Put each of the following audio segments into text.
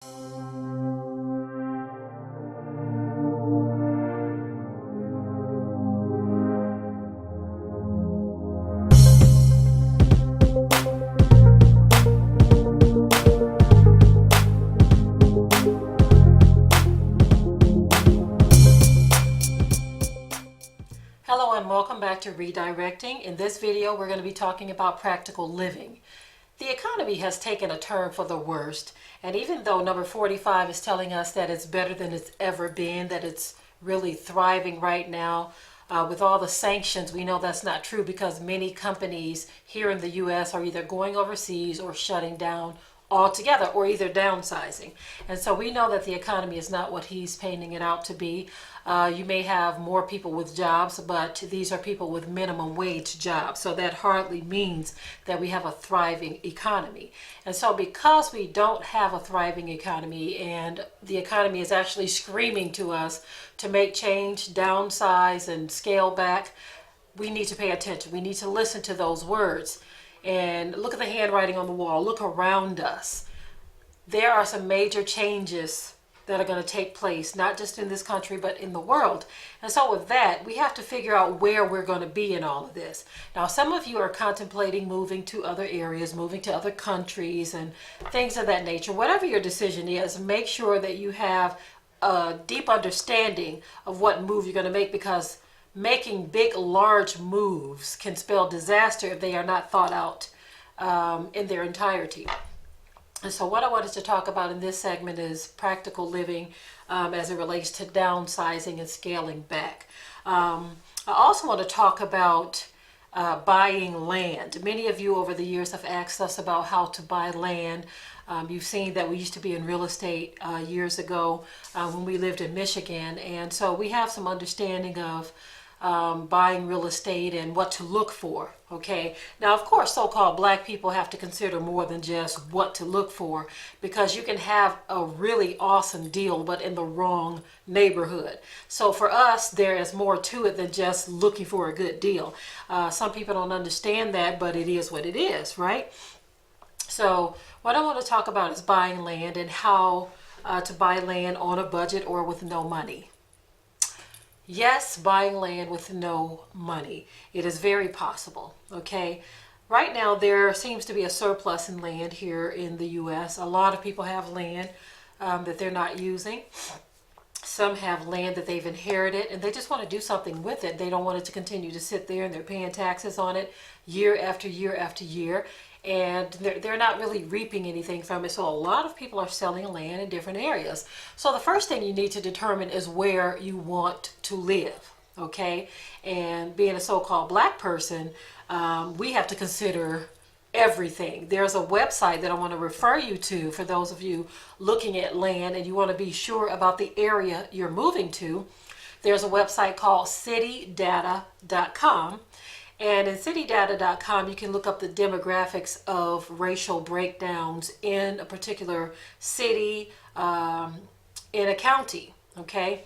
Hello and welcome back to Redirecting. In this video, we're going to be talking about practical living. The economy has taken a turn for the worst, and even though number 45 is telling us that it's better than it's ever been, that it's really thriving right now, with all the sanctions, we know that's not true because many companies here in the U.S. are either going overseas or shutting down altogether, or either downsizing. And so we know that the economy is not what he's painting it out to be. You may have more people with jobs, but these are people with minimum wage jobs. So that hardly means that we have a thriving economy. And so because we don't have a thriving economy, and the economy is actually screaming to us to make change, downsize, and scale back, we need to pay attention. We need to listen to those words. And look at the handwriting on the wall. Look around us. There are some major changes that are going to take place, not just in this country, but in the world. And so with that, we have to figure out where we're going to be in all of this. Now, some of you are contemplating moving to other areas, moving to other countries, and things of that nature. Whatever your decision is, make sure that you have a deep understanding of what move you're going to make, because making big, large moves can spell disaster if they are not thought out in their entirety. And so what I wanted to talk about in this segment is practical living as it relates to downsizing and scaling back. I also want to talk about buying land. Many of you over the years have asked us about how to buy land. You've seen that we used to be in real estate years ago when we lived in Michigan. And so we have some understanding of buying real estate and what to look for. Okay, now of course so-called black people have to consider more than just what to look for, because you can have a really awesome deal but in the wrong neighborhood. So for us, there is more to it than just looking for a good deal. Some people don't understand that, but it is what it is, right? So what I want to talk about is buying land and how to buy land on a budget or with no money. Yes, buying land with no money. It is very possible, okay? Right now, there seems to be a surplus in land here in the U.S. A lot of people have land that they're not using. Some have land that they've inherited, and they just want to do something with it. They don't want it to continue to sit there, and they're paying taxes on it year after year after year. And they're not really reaping anything from it. So a lot of people are selling land in different areas. So the first thing you need to determine is where you want to live, okay? And being a so-called black person, we have to consider everything. There's a website that I want to refer you to for those of you looking at land and you want to be sure about the area you're moving to. There's a website called citydata.com. And in citydata.com, you can look up the demographics of racial breakdowns in a particular city, in a county, okay?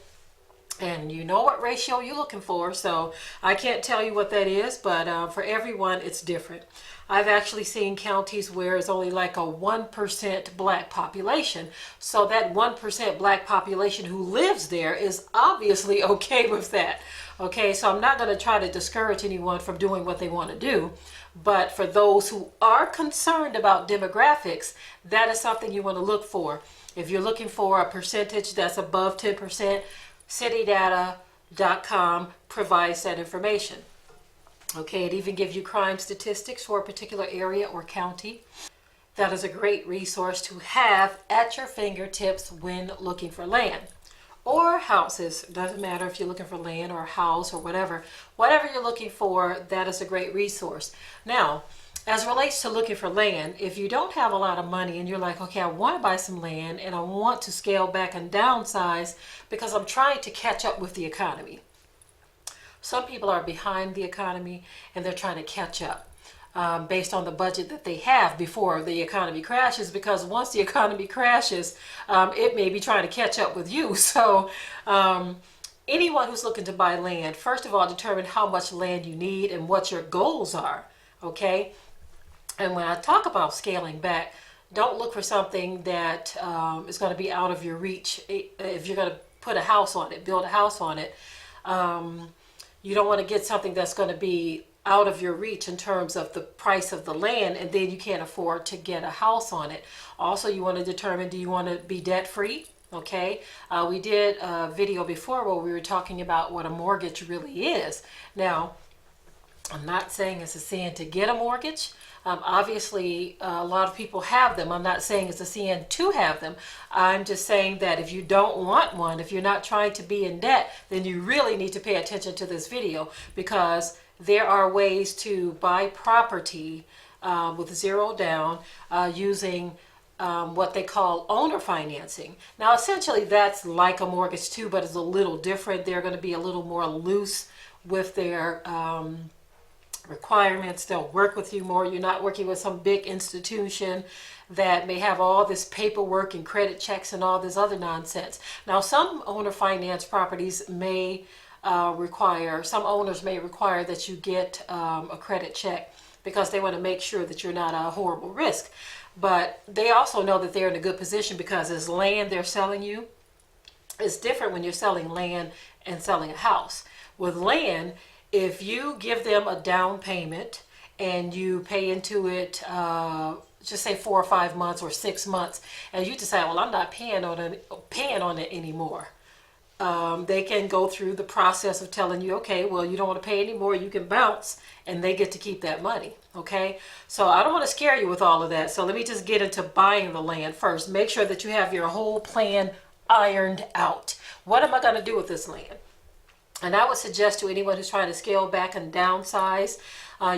And you know what ratio you're looking for, so I can't tell you what that is, but for everyone, it's different. I've actually seen counties where it's only like a 1% black population. So that 1% black population who lives there is obviously okay with that. Okay, so I'm not going to try to discourage anyone from doing what they want to do. But for those who are concerned about demographics, that is something you want to look for. If you're looking for a percentage that's above 10%, citydata.com provides that information. Okay, it even gives you crime statistics for a particular area or county. That is a great resource to have at your fingertips when looking for land or houses. Doesn't matter if you're looking for land or a house or whatever. Whatever you're looking for, that is a great resource. Now, as it relates to looking for land, if you don't have a lot of money and you're like, okay, I want to buy some land and I want to scale back and downsize because I'm trying to catch up with the economy. Some people are behind the economy and they're trying to catch up based on the budget that they have before the economy crashes, because once the economy crashes, it may be trying to catch up with you. So anyone who's looking to buy land, first of all, determine how much land you need and what your goals are, okay? And when I talk about scaling back, don't look for something that is going to be out of your reach. If you're going to put a house on it, build a house on it, you don't want to get something that's going to be out of your reach in terms of the price of the land, and then you can't afford to get a house on it. Also, you want to determine, do you want to be debt free? Okay, we did a video before where we were talking about what a mortgage really is. Now, I'm not saying it's a sin to get a mortgage. Obviously, a lot of people have them. I'm not saying it's a sin to have them. I'm just saying that if you don't want one, if you're not trying to be in debt, then you really need to pay attention to this video, because there are ways to buy property with zero down using what they call owner financing. Now, essentially, that's like a mortgage too, but it's a little different. They're going to be a little more loose with their requirements. They'll work with you more. You're not working with some big institution that may have all this paperwork and credit checks and all this other nonsense. Now, some owner finance properties may some owners may require that you get a credit check, because they want to make sure that you're not a horrible risk. But they also know that they're in a good position, because as land they're selling you, it's different when you're selling land and selling a house. With land, if you give them a down payment and you pay into it, just say 4 or 5 months or 6 months, and you decide, well, I'm not paying on it anymore. They can go through the process of telling you, okay, well, you don't want to pay anymore, you can bounce, and they get to keep that money. Okay, so I don't want to scare you with all of that. So let me just get into buying the land first. Make sure that you have your whole plan ironed out. What am I going to do with this land? And I would suggest to anyone who's trying to scale back and downsize,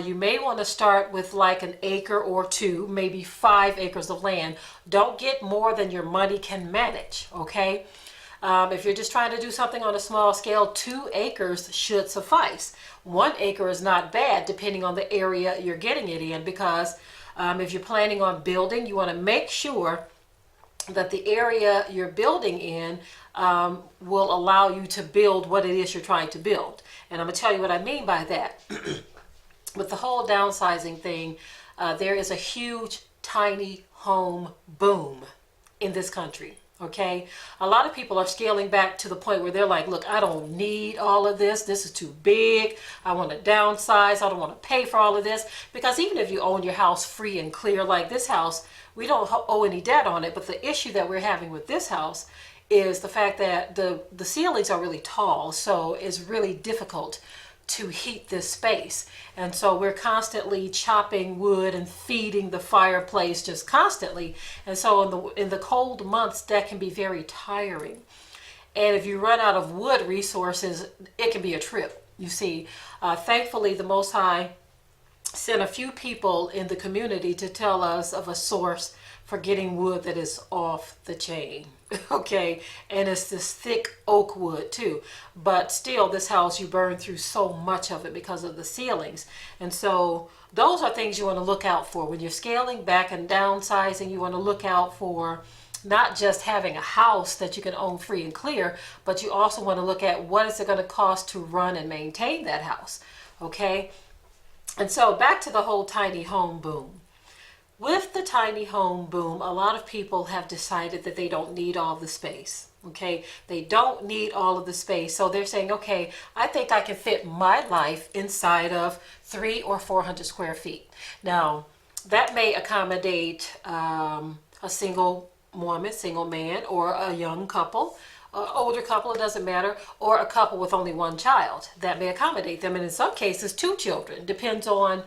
you may want to start with like an acre or 2, maybe 5 acres of land. Don't get more than your money can manage, okay? If you're just trying to do something on a small scale, 2 acres should suffice. 1 acre is not bad depending on the area you're getting it in, because if you're planning on building, you want to make sure that the area you're building in will allow you to build what it is you're trying to build. And I'm going to tell you what I mean by that. With the whole downsizing thing, there is a huge tiny home boom in this country. Okay, a lot of people are scaling back to the point where they're like, look, I don't need all of this. This is too big. I want to downsize. I don't want to pay for all of this. Because even if you own your house free and clear, like this house, we don't owe any debt on it. But the issue that we're having with this house is the fact that the ceilings are really tall. So it's really difficult to heat this space. And so we're constantly chopping wood and feeding the fireplace just constantly. And so in the cold months, that can be very tiring. And if you run out of wood resources, it can be a trip. You see, thankfully, the Most High sent a few people in the community to tell us of a source for getting wood that is off the chain. Okay, and it's this thick oak wood too, but still this house, you burn through so much of it because of the ceilings. And so those are things you want to look out for when you're scaling back and downsizing. You want to look out for not just having a house that you can own free and clear, but you also want to look at what is it going to cost to run and maintain that house. Okay, and so back to the whole tiny home boom. With the tiny home boom, a lot of people have decided that they don't need all the space. Okay, they don't need all of the space. So they're saying, okay, I think I can fit my life inside of 300 or 400 square feet. Now, that may accommodate a single woman, single man, or a young couple, older couple, it doesn't matter, or a couple with only 1 child. That may accommodate them, and in some cases 2 children. Depends on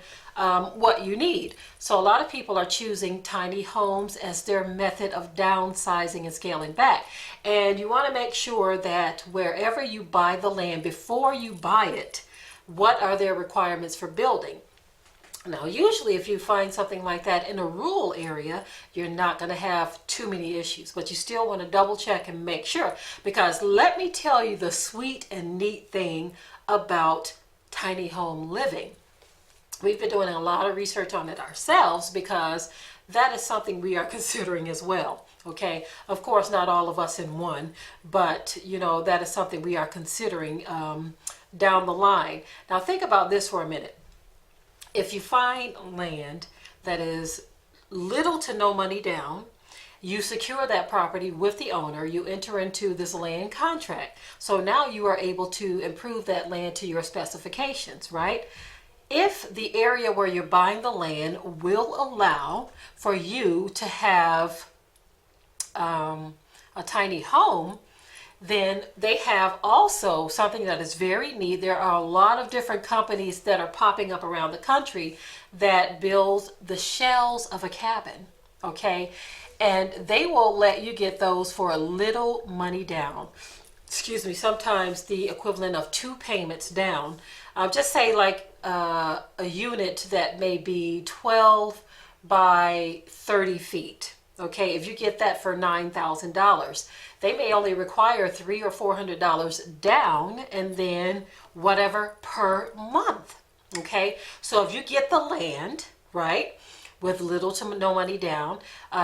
what you need. So a lot of people are choosing tiny homes as their method of downsizing and scaling back. And you want to make sure that wherever you buy the land, before you buy it, what are their requirements for building? Now, usually if you find something like that in a rural area, you're not going to have too many issues, but you still want to double check and make sure, because let me tell you the sweet and neat thing about tiny home living. We've been doing a lot of research on it ourselves, because that is something we are considering as well. Okay, of course, not all of us in one, but you know, that is something we are considering down the line. Now think about this for a minute. If you find land that is little to no money down. You secure that property with the owner. You enter into this land contract. So now you are able to improve that land to your specifications, right? If the area where you're buying the land will allow for you to have a tiny home, then they have also something that is very neat. There are a lot of different companies that are popping up around the country that build the shells of a cabin, okay? And they will let you get those for a little money down. Excuse me, sometimes the equivalent of 2 payments down. Just say like a unit that may be 12 by 30 feet. Okay, if you get that for $9,000, they may only require $300 or $400 down, and then whatever per month. Okay, so if you get the land, right, with little to no money down,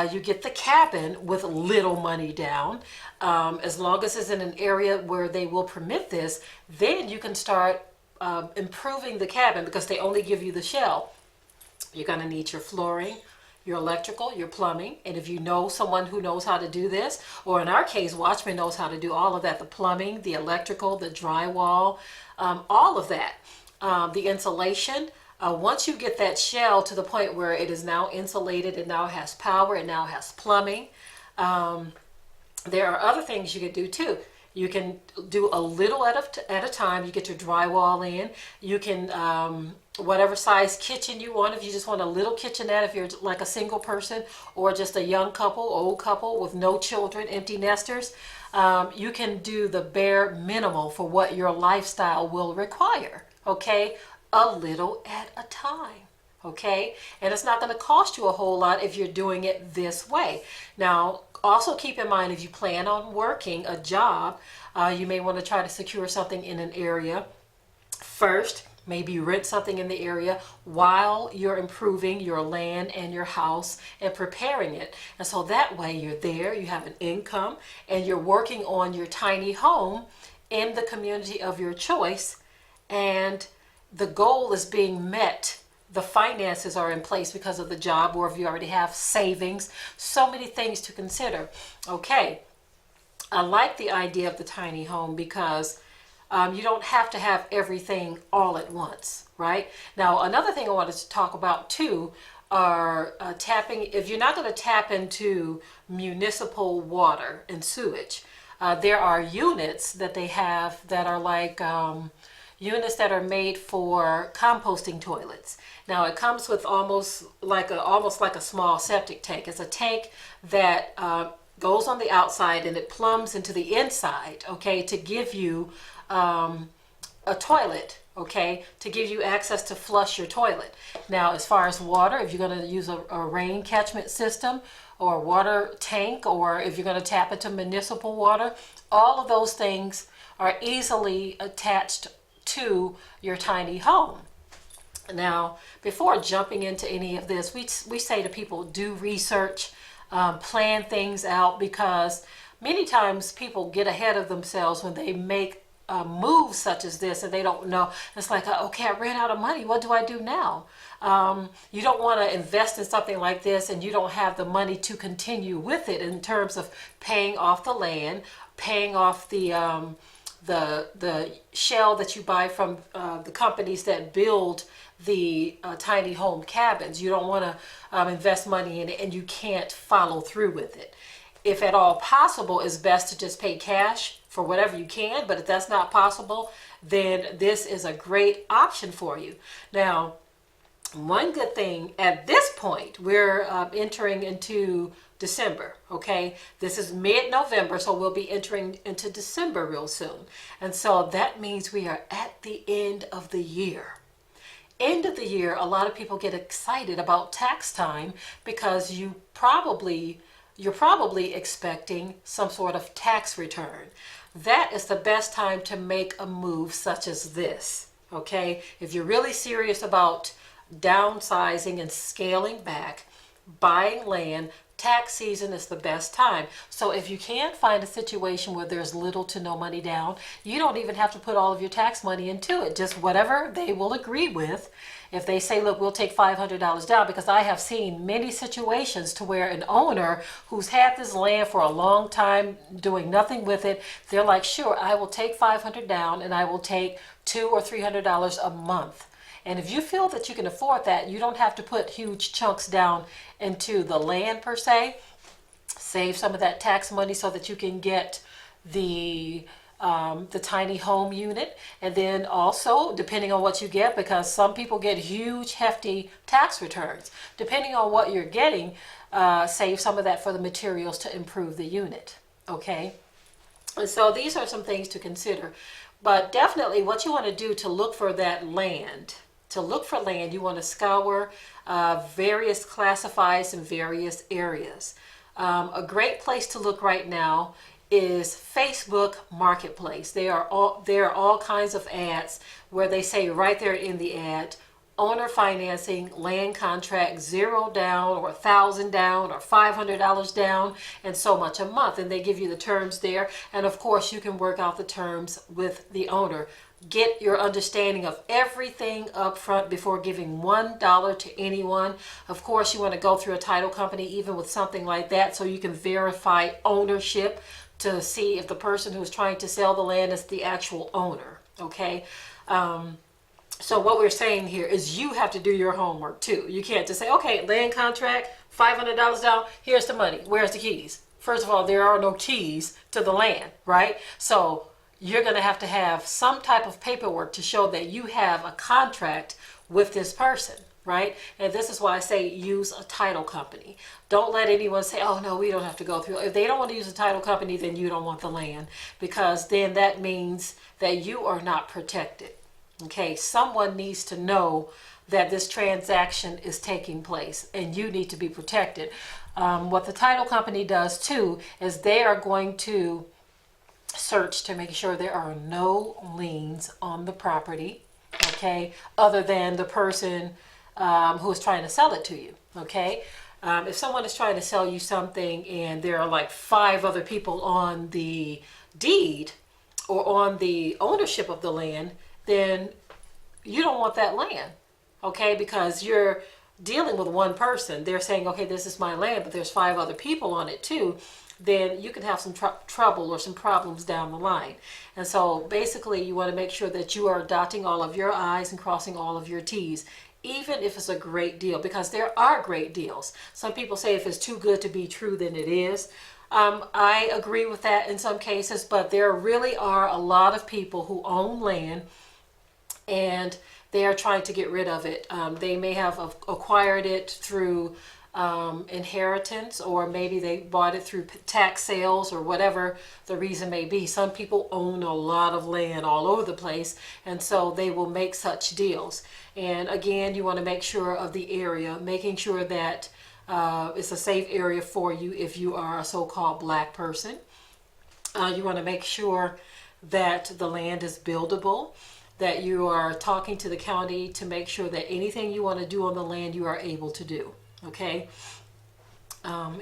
you get the cabin with little money down. As long as it's in an area where they will permit this, then you can start improving the cabin, because they only give you the shell. You're going to need your flooring, your electrical, your plumbing, and if you know someone who knows how to do this, or in our case, Watchman knows how to do all of that, the plumbing, the electrical, the drywall, all of that, the insulation. Once you get that shell to the point where it is now insulated, it now has power, it now has plumbing, there are other things you can do too. You can do a little at a time. You get your drywall in. You can, whatever size kitchen you want. If you just want a little kitchenette, if you're like a single person or just a young couple, old couple with no children, empty nesters, you can do the bare minimal for what your lifestyle will require, okay? A little at a time, okay? And it's not going to cost you a whole lot if you're doing it this way. Now, also keep in mind, if you plan on working a job, you may want to try to secure something in an area first. Maybe rent something in the area while you're improving your land and your house and preparing it. And so that way you're there, you have an income, and you're working on your tiny home in the community of your choice, and the goal is being met. The finances are in place because of the job, or if you already have savings. So many things to consider. Okay, I like the idea of the tiny home because you don't have to have everything all at once, right? Now, another thing I wanted to talk about too are tapping. If you're not going to tap into municipal water and sewage, there are units that they have that are like units that are made for composting toilets. Now, it comes with almost like a small septic tank. It's a tank that goes on the outside and it plumbs into the inside, okay, to give you a toilet, okay, to give you access to flush your toilet. Now, as far as water, if you're going to use a rain catchment system or a water tank, or if you're going to tap into municipal water, all of those things are easily attached to your tiny home. Now, before jumping into any of this, we say to people, do research, plan things out, because many times people get ahead of themselves when they make moves such as this, and they don't know. It's like, okay, I ran out of money. What do I do now? You don't want to invest in something like this and you don't have the money to continue with it in terms of paying off the land, paying off the shell that you buy from the companies that build the tiny home cabins. You don't want to invest money in it and you can't follow through with it. If at all possible, it's best to just pay cash for whatever you can, but if that's not possible, then this is a great option for you. Now, one good thing at this point, we're entering into December, okay? This is mid-November, so we'll be entering into December real soon. And so that means we are at the end of the year. End of the year, a lot of people get excited about tax time because you're probably expecting some sort of tax return. That is the best time to make a move such as this, okay? If you're really serious about downsizing and scaling back, buying land, tax season is the best time. So if you can find a situation where there's little to no money down, you don't even have to put all of your tax money into it. Just whatever they will agree with. If they say, look, we'll take $500 down, because I have seen many situations to where an owner who's had this land for a long time doing nothing with it, they're like, sure, I will take $500 down and I will take $200 or $300 a month. And if you feel that you can afford that, you don't have to put huge chunks down into the land per se. Save some of that tax money so that you can get the tiny home unit. And then also, depending on what you get, because some people get huge, hefty tax returns. Depending on what you're getting, save some of that for the materials to improve the unit. Okay? And so these are some things to consider. But definitely what you want to do to look for that land, you want to scour various classifieds in various areas. A great place to look right now is Facebook Marketplace. There are all kinds of ads where they say right there in the ad, owner financing, land contract, 0 down or 1,000 down or $500 down and so much a month. And they give you the terms there. And of course you can work out the terms with the owner. Get your understanding of everything up front before giving $1 to anyone. Of course, you want to go through a title company even with something like that so you can verify ownership to see if the person who's trying to sell the land is the actual owner. Okay? So what we're saying here is you have to do your homework too. You can't just say, okay, land contract, $500 down, here's the money. Where's the keys? First of all, there are no keys to the land, right? So you're going to have some type of paperwork to show that you have a contract with this person, right? And this is why I say use a title company. Don't let anyone say, oh no, we don't have to go through. If they don't want to use a title company, then you don't want the land, because then that means that you are not protected. Okay, someone needs to know that this transaction is taking place and you need to be protected. What the title company does too is they are going to search to make sure there are no liens on the property, okay, other than the person who is trying to sell it to you, okay? If someone is trying to sell you something and there are like 5 other people on the deed or on the ownership of the land, then you don't want that land, okay? Because you're dealing with one person. They're saying, okay, this is my land, but there's 5 other people on it too. Then you can have some trouble or some problems down the line. And so basically you want to make sure that you are dotting all of your I's and crossing all of your T's, even if it's a great deal, because there are great deals. Some people say if it's too good to be true, then it is. I agree with that in some cases, but there really are a lot of people who own land and they are trying to get rid of it. They may have acquired it through inheritance, or maybe they bought it through tax sales or whatever the reason may be. Some people own a lot of land all over the place, and so they will make such deals. And again, you want to make sure of the area, making sure that it's a safe area for you if you are a so-called black person. You want to make sure that the land is buildable, that you are talking to the county to make sure that anything you want to do on the land you are able to do. Okay,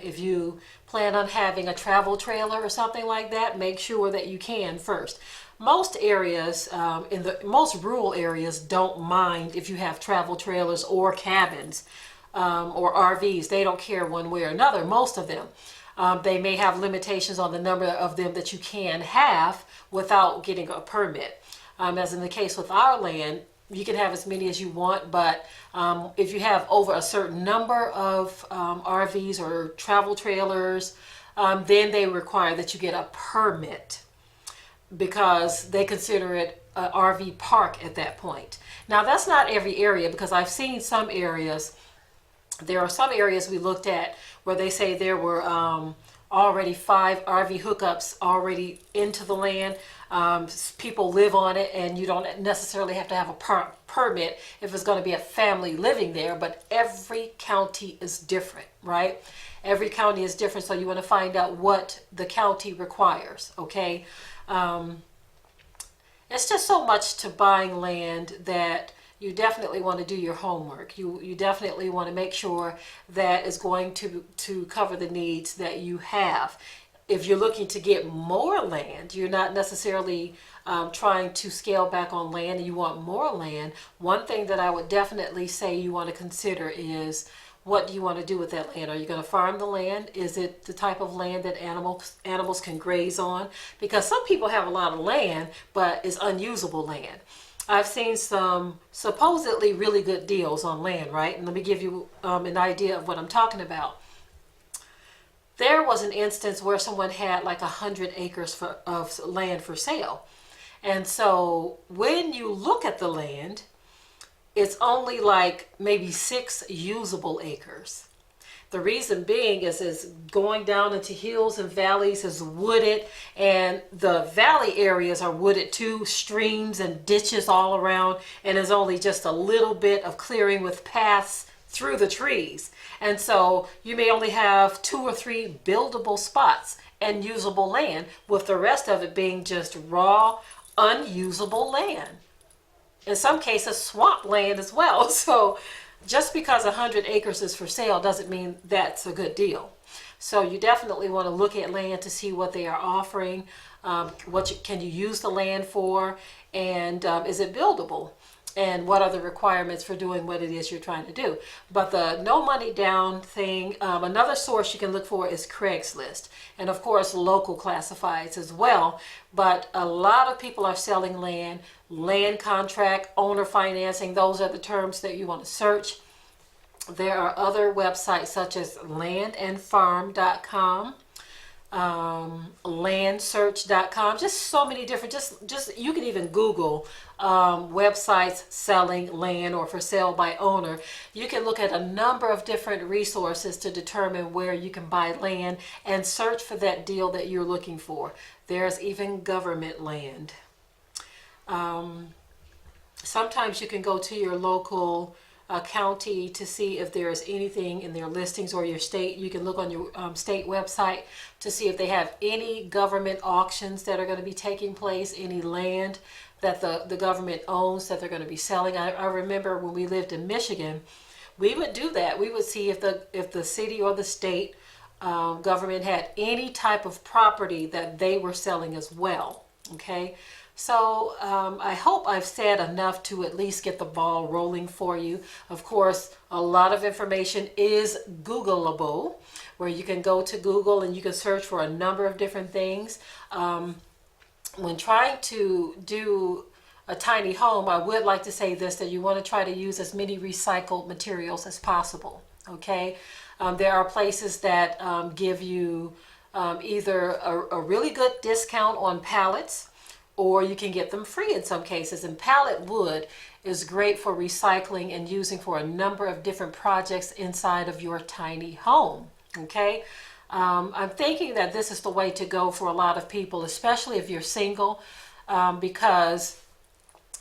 if you plan on having a travel trailer or something like that, make sure that you can first. Most areas, in the most rural areas, don't mind if you have travel trailers or cabins or RVs. They don't care one way or another, most of them. They may have limitations on the number of them that you can have without getting a permit. As in the case with our land, you can have as many as you want, but if you have over a certain number of RVs or travel trailers, then they require that you get a permit, because they consider it an RV park at that point. Now, that's not every area, because I've seen some areas, there are some areas we looked at where they say there were already 5 RV hookups already into the land. People live on it, and you don't necessarily have to have a permit if it's going to be a family living there, but every county is different, right? Every county is different, so you want to find out what the county requires, okay? It's just so much to buying land that you definitely want to do your homework. You definitely want to make sure that it's going to cover the needs that you have. If you're looking to get more land, you're not necessarily trying to scale back on land and you want more land. One thing that I would definitely say you want to consider is, what do you want to do with that land? Are you going to farm the land? Is it the type of land that animals can graze on? Because some people have a lot of land, but it's unusable land. I've seen some supposedly really good deals on land, right? And let me give you an idea of what I'm talking about. There was an instance where someone had like 100 acres of land for sale. And so when you look at the land, it's only like maybe 6 usable acres. The reason being is going down into hills and valleys, is wooded, and the valley areas are wooded too, streams and ditches all around, and there's only just a little bit of clearing with paths through the trees. And so you may only have 2 or 3 buildable spots and usable land, with the rest of it being just raw, unusable land. In some cases, swamp land as well. So just because 100 acres is for sale doesn't mean that's a good deal. So you definitely want to look at land to see what they are offering, can you use the land for, and is it buildable? And what are the requirements for doing what it is you're trying to do? But the no money down thing, another source you can look for is Craigslist. And of course, local classifieds as well. But a lot of people are selling land contract, owner financing. Those are the terms that you want to search. There are other websites such as landandfarm.com. Landsearch.com, just so many different, just you can even Google websites selling land or for sale by owner. You can look at a number of different resources to determine where you can buy land and search for that deal that you're looking for. There's even government land. Sometimes you can go to your local county to see if there's anything in their listings, or your state. You can look on your state website to see if they have any government auctions that are going to be taking place, any land that the government owns that they're going to be selling. I remember when we lived in Michigan, we would do that. We would see if the city or the state government had any type of property that they were selling as well. Okay. So I hope I've said enough to at least get the ball rolling for you. Of course, a lot of information is Googleable, where you can go to Google and you can search for a number of different things. When trying to do a tiny home, I would like to say this, that you want to try to use as many recycled materials as possible. Okay, there are places that give you either a really good discount on pallets, or you can get them free in some cases. And pallet wood is great for recycling and using for a number of different projects inside of your tiny home. Okay, I'm thinking that this is the way to go for a lot of people, especially if you're single, because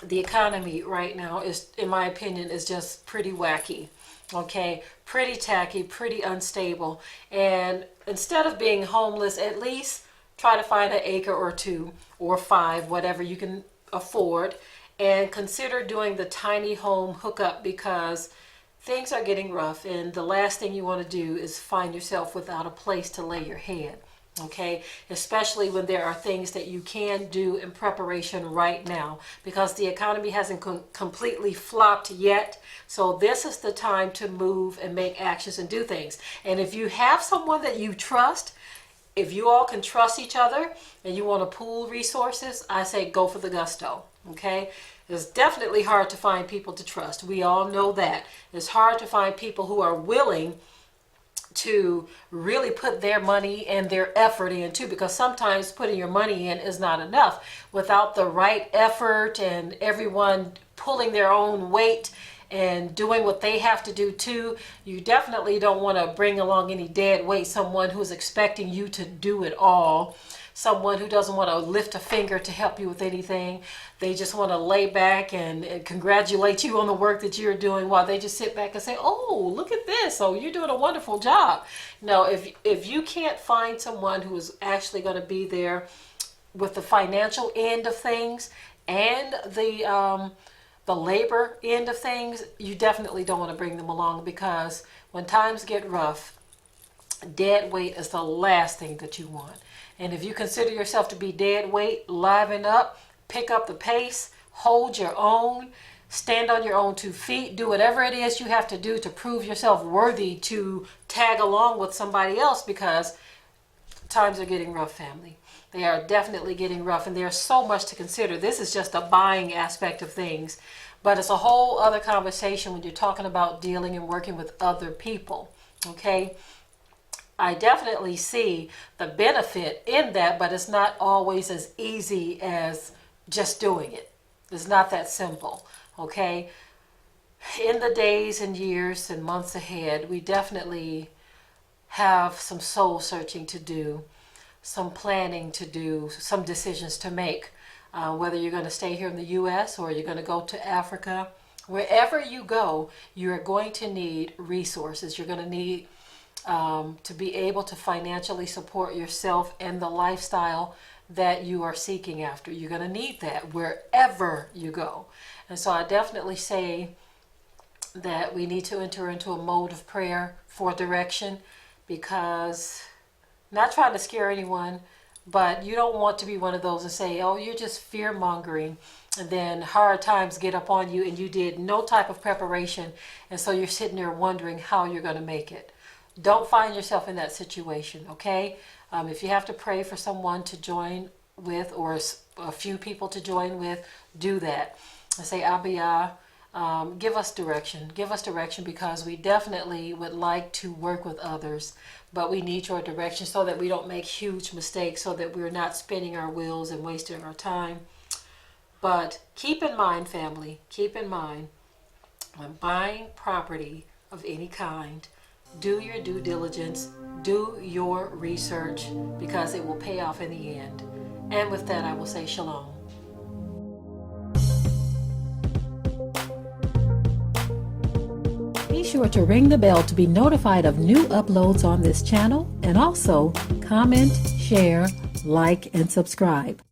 the economy right now is, in my opinion, is just pretty wacky. Okay, pretty tacky, pretty unstable. And instead of being homeless, at least try to find an acre or 2 or 5, whatever you can afford, and consider doing the tiny home hookup, because things are getting rough, and the last thing you want to do is find yourself without a place to lay your head. Okay, especially when there are things that you can do in preparation right now, because the economy hasn't completely flopped yet. So this is the time to move and make actions and do things. And if you have someone that you trust, if you all can trust each other and you want to pool resources, I say go for the gusto. Okay, it's definitely hard to find people to trust. We all know that. It's hard to find people who are willing to really put their money and their effort in too, because sometimes putting your money in is not enough. Without the right effort and everyone pulling their own weight and doing what they have to do too, you definitely don't want to bring along any dead weight, someone who's expecting you to do it all, someone who doesn't want to lift a finger to help you with anything. They just want to lay back and congratulate you on the work that you're doing, while they just sit back and say, oh, look at this, oh, you're doing a wonderful job. No, if you can't find someone who is actually going to be there with the financial end of things and the the labor end of things, you definitely don't want to bring them along, because when times get rough, dead weight is the last thing that you want. And if you consider yourself to be dead weight, liven up, pick up the pace, hold your own, stand on your own 2 feet, do whatever it is you have to do to prove yourself worthy to tag along with somebody else, because times are getting rough, family. They are definitely getting rough, and there's so much to consider. This is just a buying aspect of things, but it's a whole other conversation when you're talking about dealing and working with other people, okay? I definitely see the benefit in that, but it's not always as easy as just doing it. It's not that simple, okay? In the days and years and months ahead, we definitely have some soul searching to do, some planning to do, some decisions to make, whether you're going to stay here in the U.S. or you're going to go to Africa. Wherever you go, you're going to need resources. You're going to need to be able to financially support yourself and the lifestyle that you are seeking after. You're going to need that wherever you go. And so I definitely say that we need to enter into a mode of prayer for direction, because, not trying to scare anyone, but you don't want to be one of those that say, oh, you're just fear mongering, and then hard times get up on you and you did no type of preparation, and so you're sitting there wondering how you're going to make it. Don't find yourself in that situation, okay? If you have to pray for someone to join with, or a few people to join with, do that. And say, Abiyah, give us direction. Give us direction, because we definitely would like to work with others, but we need your direction so that we don't make huge mistakes, so that we're not spinning our wheels and wasting our time. But keep in mind, family, keep in mind, when buying property of any kind, do your due diligence, do your research, because it will pay off in the end. And with that, I will say shalom. Be sure to ring the bell to be notified of new uploads on this channel, and also comment, share, like, and subscribe.